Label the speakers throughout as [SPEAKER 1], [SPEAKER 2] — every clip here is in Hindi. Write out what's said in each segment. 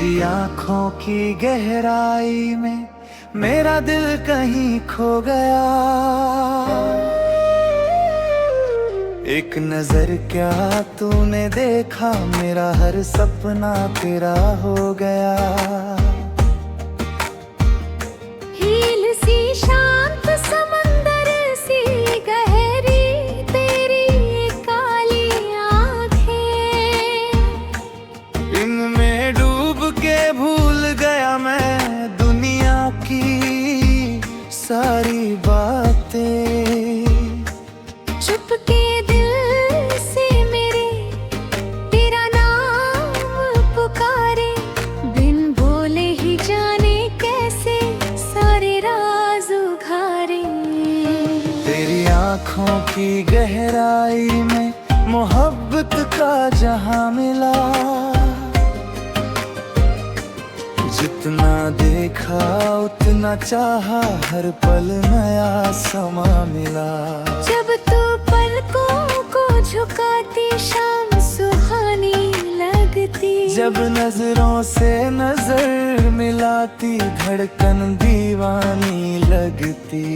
[SPEAKER 1] तेरी आंखों की गहराई में मेरा दिल कहीं खो गया। एक नजर क्या तूने देखा, मेरा हर सपना तेरा हो गया।
[SPEAKER 2] हील सी शांत समंदर सी गहरी तेरी काली आँखें,
[SPEAKER 1] इनमें डूब के भूल गया मैं दुनिया की सारी बातें।
[SPEAKER 2] चुपके दिल से मेरे तेरा नाम पुकारे, बिन बोले ही जाने कैसे सारे राज उघारे।
[SPEAKER 1] तेरी आंखों की गहराई में मोहब्बत का जहां मिला। जितना देखा उतना चाहा, हर पल नया समा मिला।
[SPEAKER 2] जब तू पलकों को झुकाती शाम सुहानी लगती,
[SPEAKER 1] जब नजरों से नजर मिलाती धड़कन दीवानी लगती।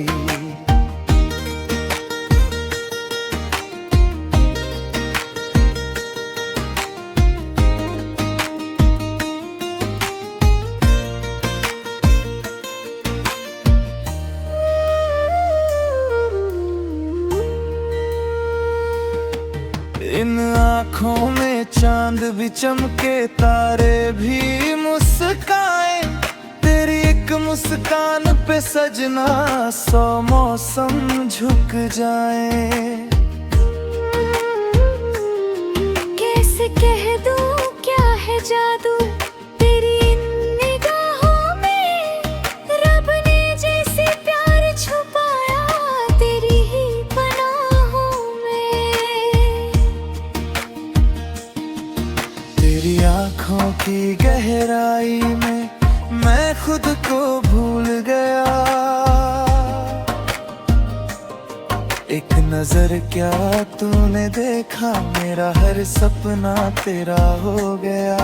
[SPEAKER 1] इन आँखों में चांद भी चमके, तारे भी मुस्काए। तेरी एक मुस्कान पे सजना 100 मौसम झुक जाए।
[SPEAKER 2] कैसे कह दूं क्या है जादू तेरी इन निगाहों में, रब ने जैसे प्यार छुपाया तेरी ही पनाहों में।
[SPEAKER 1] तेरी आँखों की गहराई में मैं खुद को भूल गया। एक नजर क्या तूने देखा, मेरा हर सपना तेरा हो गया।